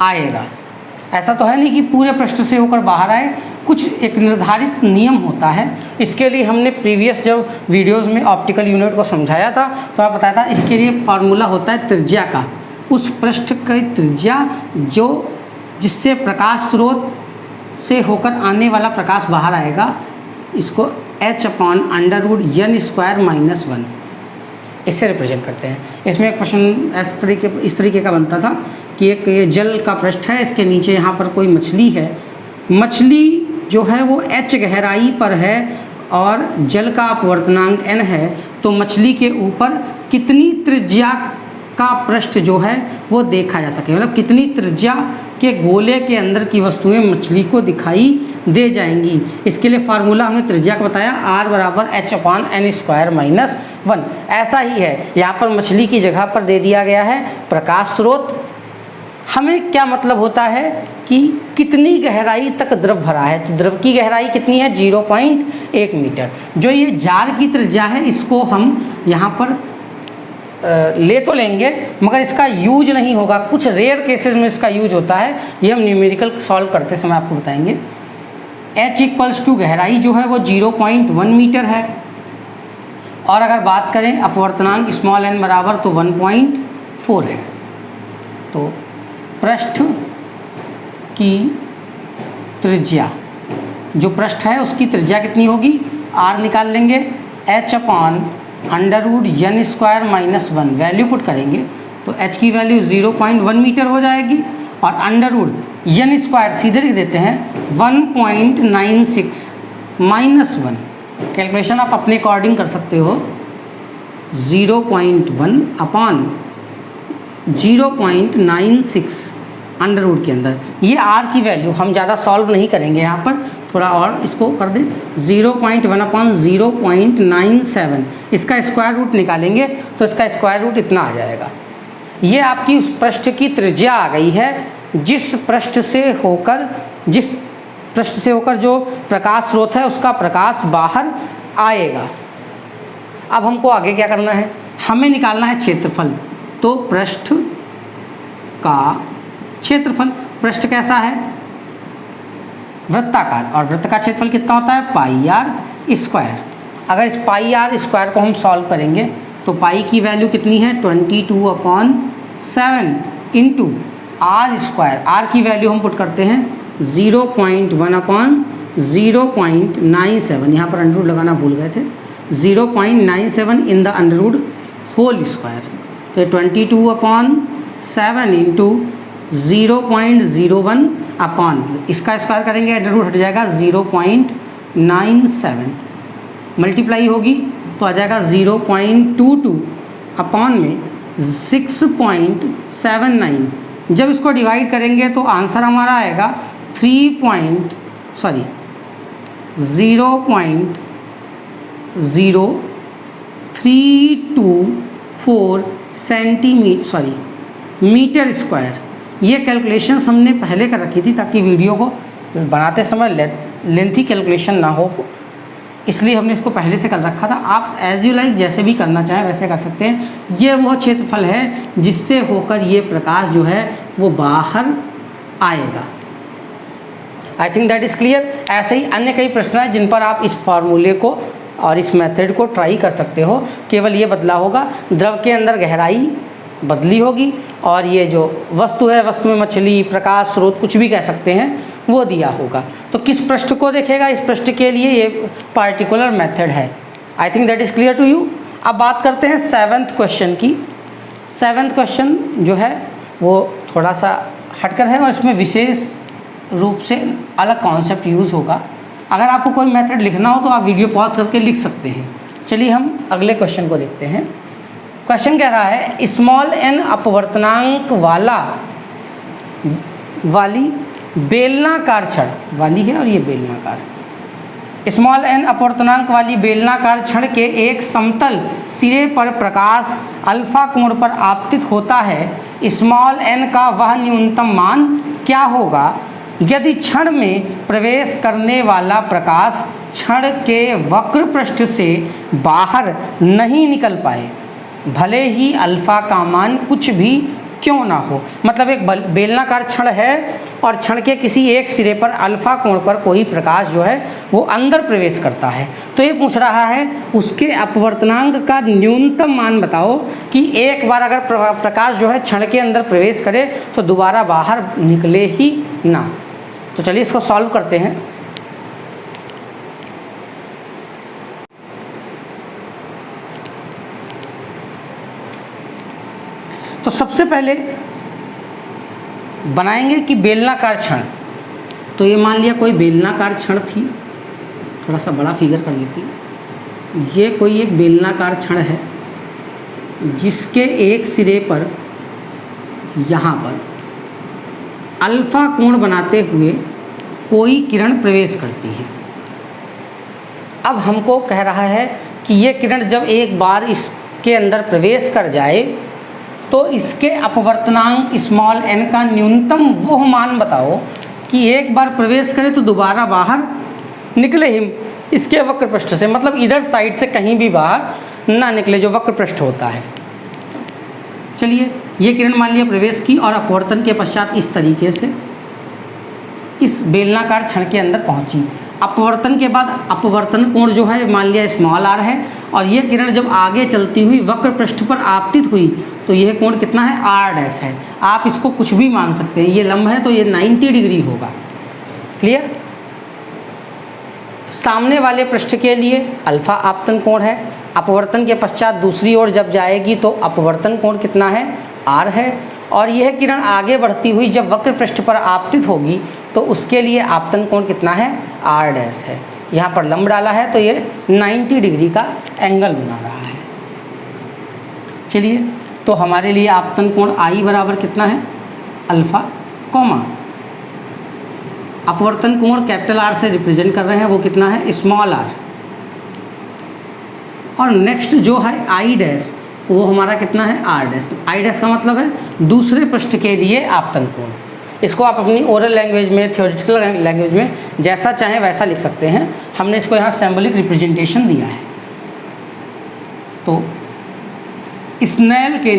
आएगा। ऐसा तो है नहीं कि पूरे पृष्ठ से होकर बाहर आए, कुछ एक निर्धारित नियम होता है। इसके लिए हमने प्रीवियस जब वीडियोस में ऑप्टिकल यूनिट को समझाया था तो आप बताया था इसके लिए फार्मूला होता है त्रिज्या का। उस पृष्ठ की त्रिज्या जो जिससे प्रकाश स्रोत से होकर आने वाला प्रकाश बाहर आएगा, इसको h/√n² - 1 इससे रिप्रेजेंट करते हैं। इसमें एक प्रश्न इस तरीके का बनता था कि एक ये जल का पृष्ठ है, इसके नीचे यहाँ पर कोई मछली है। मछली जो है वो h गहराई पर है और जल का अपवर्तनांक n है, तो मछली के ऊपर कितनी त्रिज्या का पृष्ठ जो है वो देखा जा सके, मतलब कितनी त्रिज्या के गोले के अंदर की वस्तुएं मछली को दिखाई दे जाएंगी। इसके लिए फार्मूला हमने त्रिज्या का बताया, r बराबर h/n² - 1। ऐसा ही है, यहाँ पर मछली की जगह पर दे दिया गया है प्रकाश स्रोत। हमें क्या मतलब होता है कि कितनी गहराई तक द्रव भरा है, तो द्रव की गहराई कितनी है, 0.1 मीटर। जो ये जार की त्रिज्या है इसको हम यहाँ पर ले तो लेंगे मगर इसका यूज नहीं होगा, कुछ रेयर केसेस में इसका यूज होता है। ये हम न्यूमेरिकल सॉल्व करते समय आपको बताएंगे। h गहराई जो है वो 0.1 मीटर है, और अगर बात करें अपवर्तनांक n बराबर तो 1.4 है। तो पृष्ठ की त्रिज्या, जो पृष्ठ है उसकी त्रिज्या कितनी होगी, r निकाल लेंगे, h/√n² - 1 वैल्यू पुट करेंगे तो h की वैल्यू 0.1 मीटर हो जाएगी, और √n² सीधे लिख देते हैं 1.96 - 1। कैलकुलेशन आप अपने अकॉर्डिंग कर सकते हो। 0.1/0.96 अंडर के अंदर, ये r की वैल्यू हम ज़्यादा सॉल्व नहीं करेंगे, यहाँ पर थोड़ा और इसको कर दें 0.1/0.97, इसका स्क्वायर रूट निकालेंगे तो इसका स्क्वायर रूट इतना आ जाएगा। ये आपकी उस पृष्ठ की त्रिज्या आ गई है जिस पृष्ठ से होकर जो प्रकाश स्रोत है उसका प्रकाश बाहर आएगा। अब हमको आगे क्या करना है, हमें निकालना है क्षेत्रफल। तो पृष्ठ का क्षेत्रफल, पृष्ठ कैसा है, वृत्ताकार, और वृत्त का क्षेत्रफल कितना होता है, πr²। अगर इस πr² को हम सॉल्व करेंगे तो पाई की वैल्यू कितनी है, 22/7 इंटू आर स्क्वायर, आर की वैल्यू हम पुट करते हैं 0.1 अपॉन 0.97, यहाँ पर अंडर रूट लगाना भूल गए थे, 0.97 in the under root whole square. तो 22/7 इंटू 0.01 अपॉन, इसका स्क्वायर करेंगे अंडर रूट हट जाएगा 0.97, मल्टीप्लाई होगी तो आ जाएगा 0.22 अपॉन में 6.79। जब इसको डिवाइड करेंगे तो आंसर हमारा आएगा 0.0324 मीटर स्क्वायर। ये कैलकुलेशंस हमने पहले कर रखी थी ताकि वीडियो को बनाते समय लेंथी कैलकुलेशन ना हो, इसलिए हमने इसको पहले से कर रखा था। आप एज यू लाइक जैसे भी करना चाहें वैसे कर सकते हैं। ये वो क्षेत्रफल है जिससे होकर ये प्रकाश जो है वो बाहर आएगा। आई थिंक दैट इज़ क्लियर। ऐसे ही अन्य कई प्रश्न हैं जिन पर आप इस फार्मूले को और इस मेथड को ट्राई कर सकते हो। केवल ये बदला होगा, द्रव के अंदर गहराई बदली होगी और ये जो वस्तु है, वस्तु में मछली, प्रकाश स्रोत, कुछ भी कह सकते हैं, वो दिया होगा। तो किस पृष्ठ को देखेगा, इस पृष्ठ के लिए ये पार्टिकुलर मेथड है। I think that is clear to you. अब बात करते हैं 7th क्वेश्चन की। 7th क्वेश्चन जो है वो थोड़ा सा हटकर है और इसमें विशेष रूप से अलग कॉन्सेप्ट यूज़ होगा। अगर आपको कोई मेथड लिखना हो तो आप वीडियो पॉज करके लिख सकते हैं। चलिए हम अगले क्वेश्चन को देखते हैं। क्वेश्चन कह रहा है स्मॉल n अपवर्तनांक वाली बेलनाकार छड़ वाली है और ये बेलनाकार, स्मॉल n अपवर्तनांक वाली बेलनाकार छड़ के एक समतल सिरे पर प्रकाश अल्फा कोण पर आपतित होता है। स्मॉल n का वह न्यूनतम मान क्या होगा यदि छड़ में प्रवेश करने वाला प्रकाश छड़ के वक्र पृष्ठ से बाहर नहीं निकल पाए, भले ही अल्फा का मान कुछ भी क्यों ना हो। मतलब एक बेलनाकार छड़ है और छड़ के किसी एक सिरे पर अल्फा कोण पर कोई प्रकाश जो है वो अंदर प्रवेश करता है। तो ये पूछ रहा है उसके अपवर्तनांक का न्यूनतम मान बताओ कि एक बार अगर प्रकाश जो है छड़ के अंदर प्रवेश करे तो दोबारा बाहर निकले ही ना। तो चलिए इसको सॉल्व करते हैं। तो सबसे पहले बनाएंगे कि बेलनाकार छड़। तो ये मान लिया कोई बेलनाकार छड़ थी, थोड़ा सा बड़ा फिगर कर लेती। ये कोई एक बेलनाकार छड़ है जिसके एक सिरे पर यहाँ पर अल्फा कोण बनाते हुए कोई किरण प्रवेश करती है। अब हमको कह रहा है कि ये किरण जब एक बार इसके अंदर प्रवेश कर जाए तो इसके अपवर्तनांक स्मॉल n का न्यूनतम वो मान बताओ कि एक बार प्रवेश करे तो दोबारा बाहर निकले ही इसके वक्र पृष्ठ से, मतलब इधर साइड से कहीं भी बाहर ना निकले, जो वक्र पृष्ठ होता है। चलिए ये किरण मान लिया प्रवेश की और अपवर्तन के पश्चात इस तरीके से इस बेलनाकार छड़ के अंदर पहुंची। अपवर्तन के बाद अपवर्तन कोण जो है मान लिया स्मॉल r है और ये किरण जब आगे चलती हुई वक्र पृष्ठ पर आपतित हुई तो यह कोण कितना है, r' है। आप इसको कुछ भी मान सकते हैं, ये लंब है तो ये 90 डिग्री होगा। क्लियर। सामने वाले पृष्ठ के लिए अल्फा आपतन कोण है, अपवर्तन के पश्चात दूसरी ओर जब जाएगी तो अपवर्तन कोण कितना है, r है। और यह किरण आगे बढ़ती हुई जब वक्र पृष्ठ पर आपतित होगी तो उसके लिए आपतन कोण कितना है, r' है। यहाँ पर लंब डाला है तो ये 90 डिग्री का एंगल बना रहा है। चलिए तो हमारे लिए आपतन कोण I बराबर कितना है, अल्फा कॉमा अपवर्तन कोण कैपिटल R से रिप्रेजेंट कर रहे हैं वो कितना है, स्मॉल r। और नेक्स्ट जो है I' वो हमारा कितना है, r'। I' का मतलब है दूसरे पृष्ठ के लिए आपतन कोण। इसको आप अपनी ओरल लैंग्वेज में, थियोरेटिकल लैंग्वेज में जैसा चाहें वैसा लिख सकते हैं। हमने इसको यहाँ सिंबॉलिक रिप्रेजेंटेशन दिया है। तो स्नेल के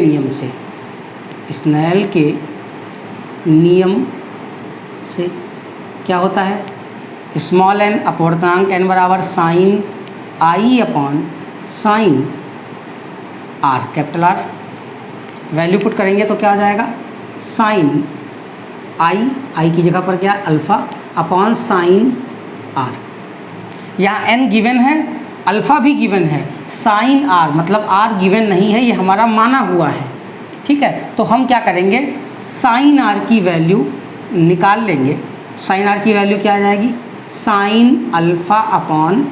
नियम से क्या होता है, स्मॉल n अपवर्तनांक n बराबर sine I upon sine r, capital R। Value put करेंगे तो क्या आ जाएगा, साइन आई की जगह पर क्या है अल्फ़ा अपॉन साइन आर। यहाँ एन गिवन है, अल्फ़ा भी गिवन है, साइन आर मतलब आर गिवन नहीं है, ये हमारा माना हुआ है। ठीक है, तो हम क्या करेंगे, साइन आर की वैल्यू निकाल लेंगे। साइन आर की वैल्यू क्या आ जाएगी, साइन अल्फ़ा अपॉन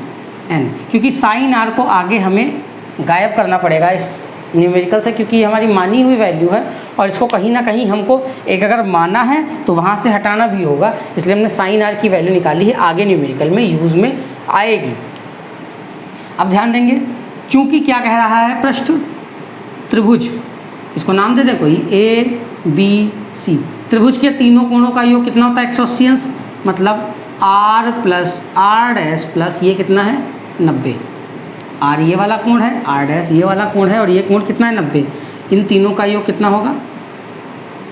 एन, क्योंकि साइन आर को आगे हमें गायब करना पड़ेगा इस न्यूमेरिकल से, क्योंकि ये हमारी मानी हुई वैल्यू है और इसको कहीं ना कहीं हमको एक अगर माना है तो वहाँ से हटाना भी होगा, इसलिए हमने साइन आर की वैल्यू निकाली है, आगे न्यूमेरिकल में यूज़ में आएगी। अब ध्यान देंगे, चूँकि क्या कह रहा है पृष्ठ त्रिभुज, इसको नाम दे दे कोई ए बी सी, त्रिभुज के तीनों कोणों का योग कितना होता है 180 अंश, मतलब R plus R dash plus ये कितना है 90। आर ये वाला कोण है, आर डैश ये वाला कोण है और ये कोण कितना है 90, इन तीनों का योग कितना होगा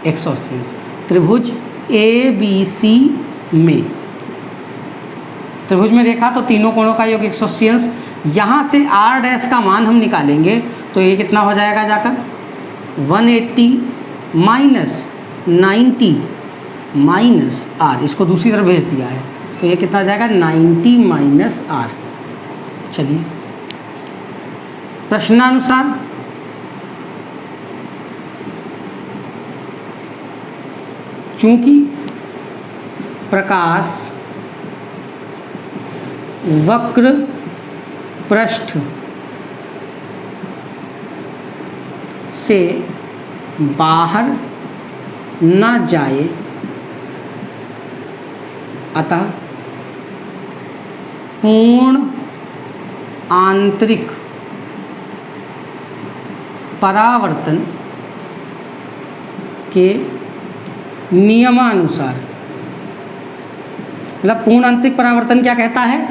180 अंश। त्रिभुज ए बी सी में, त्रिभुज में देखा तो तीनों कोणों का योग 180 अंश। यहाँ से आर डैश का मान हम निकालेंगे तो ये कितना हो जाएगा जाकर 180 माइनस 90 माइनस आर, इसको दूसरी तरफ भेज दिया है तो ये कितना आ जाएगा 90 माइनस आर। चलिए प्रश्नानुसार चूंकि प्रकाश वक्र पृष्ठ से बाहर न जाए, अतः पूर्ण आंतरिक परावर्तन के नियमानुसार, मतलब पूर्ण आंतरिक परावर्तन क्या कहता है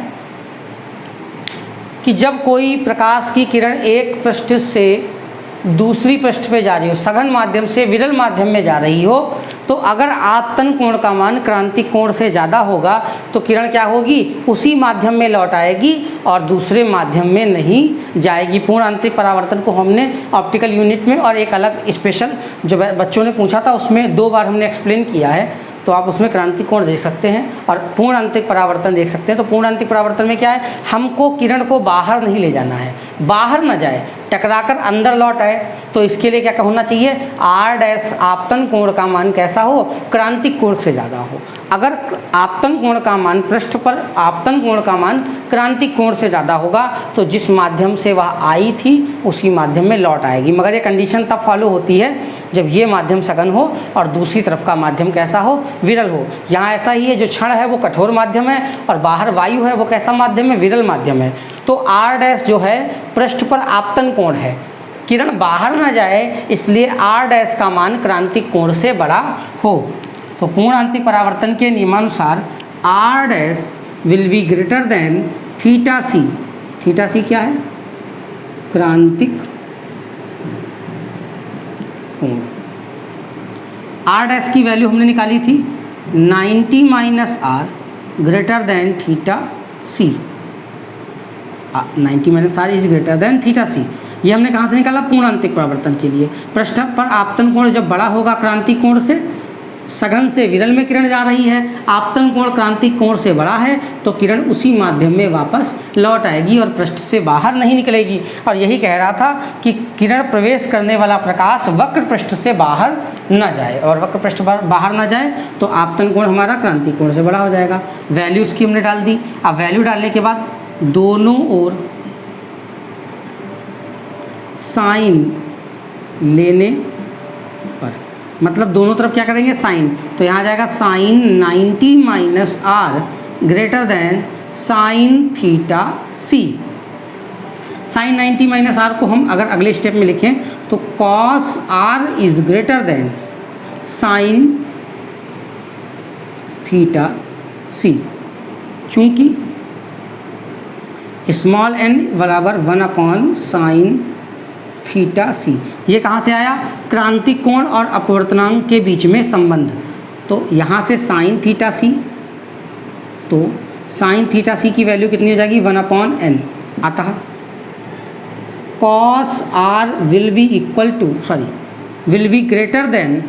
कि जब कोई प्रकाश की किरण एक पृष्ठ से दूसरी पृष्ठ पे जा रही हो, सघन माध्यम से विरल माध्यम में जा रही हो, तो अगर आपतन कोण का मान क्रांतिक कोण से ज़्यादा होगा तो किरण क्या होगी, उसी माध्यम में लौट आएगी और दूसरे माध्यम में नहीं जाएगी। पूर्ण आंतरिक परावर्तन को हमने ऑप्टिकल यूनिट में और एक अलग स्पेशल जो बच्चों ने पूछा था उसमें 2 बार हमने एक्सप्लेन किया है, तो आप उसमें क्रांतिक कोण देख सकते हैं और पूर्ण आंतरिक परावर्तन देख सकते हैं। तो पूर्ण आंतरिक परावर्तन में क्या है, हमको किरण को बाहर नहीं ले जाना है, बाहर ना जाए, टकराकर अंदर लौट आए, तो इसके लिए क्या होना चाहिए, आर डैश आपतन कोण का मान कैसा हो, क्रांतिक कोण से ज़्यादा हो। अगर आपतन कोण का मान पृष्ठ पर आपतन कोण का मान क्रांतिक कोण से ज़्यादा होगा तो जिस माध्यम से वह आई थी उसी माध्यम में लौट आएगी, मगर ये कंडीशन तब फॉलो होती है जब ये माध्यम सघन हो और दूसरी तरफ का माध्यम कैसा हो, विरल हो। यहाँ ऐसा ही है, जो क्षण है वो कठोर माध्यम है और बाहर वायु है वो कैसा माध्यम है, विरल माध्यम है। तो आर डैश जो है पृष्ठ पर आपतन कोण है, किरण बाहर ना जाए इसलिए आर डैश का मान क्रांतिक कोण से बड़ा हो। तो पूर्ण आंतरिक परावर्तन के नियमानुसार R dash will be greater than theta C. Theta C क्या है, क्रांतिक कोण। आर डैश की वैल्यू हमने निकाली थी 90 minus R greater than theta C. 90 minus R is greater than theta C. ये हमने कहाँ से निकाला, पूर्ण आंतरिक परावर्तन के लिए। पृष्ठ पर आपतन कोण जब बड़ा होगा क्रांतिक कोण से, सघन से विरल में किरण जा रही है, आपतन कोण क्रांतिक कोण से बड़ा है तो किरण उसी माध्यम में वापस लौट आएगी और पृष्ठ से बाहर नहीं निकलेगी। और यही कह रहा था कि किरण प्रवेश करने वाला प्रकाश वक्र पृष्ठ से बाहर न जाए, और वक्र पृष्ठ बाहर न जाए तो आपतन कोण हमारा क्रांतिक कोण से बड़ा हो जाएगा। वैल्यू इसकी हमने डाल दी। अब वैल्यू डालने के बाद दोनों ओर साइन लेने पर, मतलब दोनों तरफ क्या करेंगे, साइन, तो यहाँ जाएगा sine 90 minus R greater than sine theta C. Sine 90 minus R को हम अगर अगले स्टेप में लिखें तो cos R is greater than sine theta C. चूँकि स्मॉल एन बराबर 1/साइन थीटा सी। ये कहाँ से आया, क्रांतिक कोण और अपवर्तनांक के बीच में संबंध। तो यहाँ से साइन थीटा सी, तो साइन थीटा सी की वैल्यू कितनी हो जाएगी 1/n। अतः cos R will be greater than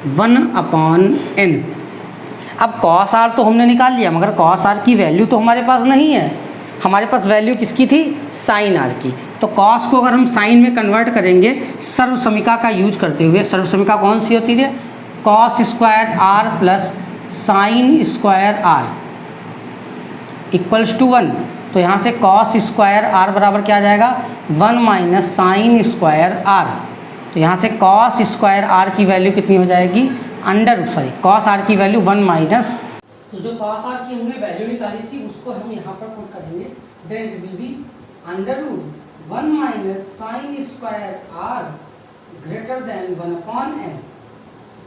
1/n। अब cos r तो हमने निकाल लिया, मगर cos r की वैल्यू तो हमारे पास नहीं है। हमारे पास वैल्यू किसकी थी? sin r की। तो cos को अगर हम sin में कन्वर्ट करेंगे सर्वसमीका का यूज करते हुए, सर्वसमीका कौन सी होती है? cos square r plus sin square r equals to 1। तो यहाँ से cos स्क्वायर r बराबर क्या आ जाएगा? 1 माइनस साइन स्क्वायर r। तो यहाँ से cos स्क्वायर r की वैल्यू कितनी हो जाएगी? cos r की वैल्यू 1 माइनस, तो जो cos r की हमने वैल्यू निकाली थी उसको हम यहाँ पर पुट करेंगे। Then it will be under root 1 minus sine square r greater than 1/n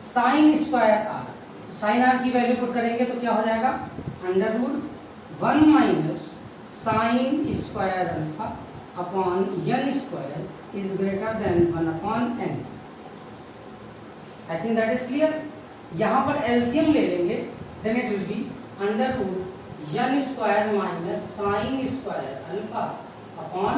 sine square r। Sine r की वैल्यू पुट करेंगे तो क्या हो जाएगा? Under root 1 minus sine square alpha upon n square is greater than 1/n। I think that is clear. यहाँ पर LCM ले लेंगे, then it will be under root n square minus sine square alpha upon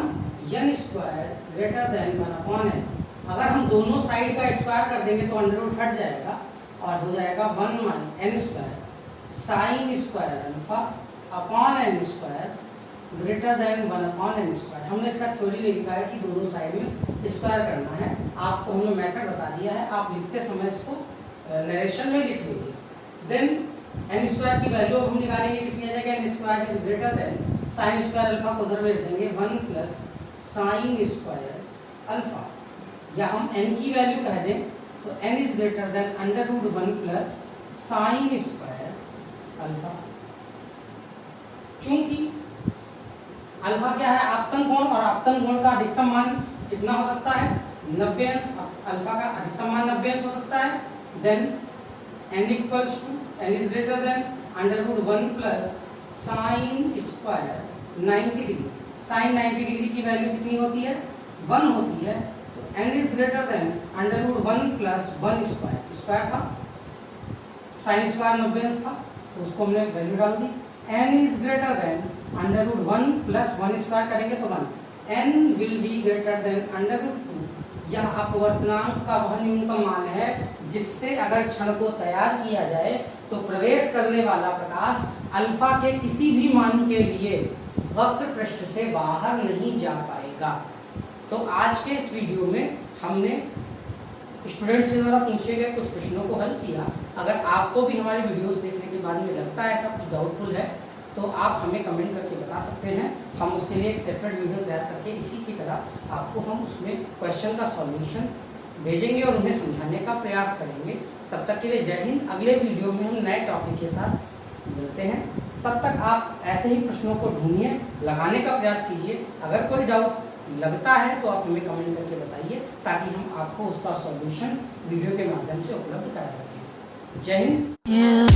n square greater than 1/n। अगर हम दोनों side का square कर देंगे तो अंडर रूट हट जाएगा और हो जाएगा 1 minus n square sine square alpha upon n square greater than 1/n square. हमने इसका थ्योरी ले लिखा है कि दोनों साइड में स्क्वायर करना है। आपको हमने मेथड बता दिया है, आप लिखते समय इसको नरेशन में लिख लीजिए। देन n स्क्वायर की वैल्यू हम निकालेंगे, कितनी आ जाएगा? n square is greater than sign square alpha को उधर भेज देंगे 1 प्लस साइन स्क्वायर अल्फा, या हम n की वैल्यू कह दें तो n is greater than under root 1 plus sine square alpha. चूंकि अल्फा क्या है? आपतन कोण, और आपतन कोण का अधिकतम मान कितना हो सकता है? 90 अंश। अल्फा का अधिकतम मान 90 अंश हो सकता है। Then n equals to n is greater than under root 1 plus sine square 90 degree. Sine 90 degree की वैल्यू कितनी होती है? 1 होती है। तो n is greater than under root 1 plus 1 square, square था, साइन स्क्वायर 90 अंश था, तो उसको हमने वैल्यू डाल दी। n is greater than under root 1 plus 1 square करेंगे तो 1, n will be greater than under root 2। यह अपवर्तनांक का वह न्यूनतम मान है जिससे अगर क्षण को तैयार किया जाए तो प्रवेश करने वाला प्रकाश अल्फा के किसी भी मान के लिए वक्र पृष्ठ से बाहर नहीं जा पाएगा। तो आज के इस वीडियो में हमने स्टूडेंट्स के द्वारा पूछे गए कुछ प्रश्नों को हल किया। अगर आपको भी हमारे वीडियोस देखने के बाद में लगता है ऐसा कुछ डाउटफुल है तो आप हमें कमेंट करके बता सकते हैं। हम उसके लिए एक सेपरेट वीडियो तैयार करके इसी की तरह आपको हम उसमें क्वेश्चन का सॉल्यूशन भेजेंगे और उन्हें समझाने का प्रयास करेंगे। तब तक के लिए जय हिंद। अगले वीडियो में हम नए टॉपिक के साथ मिलते हैं। तब तक आप ऐसे ही प्रश्नों को ढूंढिए, लगाने का प्रयास कीजिए। अगर कोई डाउट लगता है तो आप हमें कमेंट करके बताइए ताकि हम आपको उसका सॉल्यूशन वीडियो के माध्यम से उपलब्ध करा सकें। जय हिंद।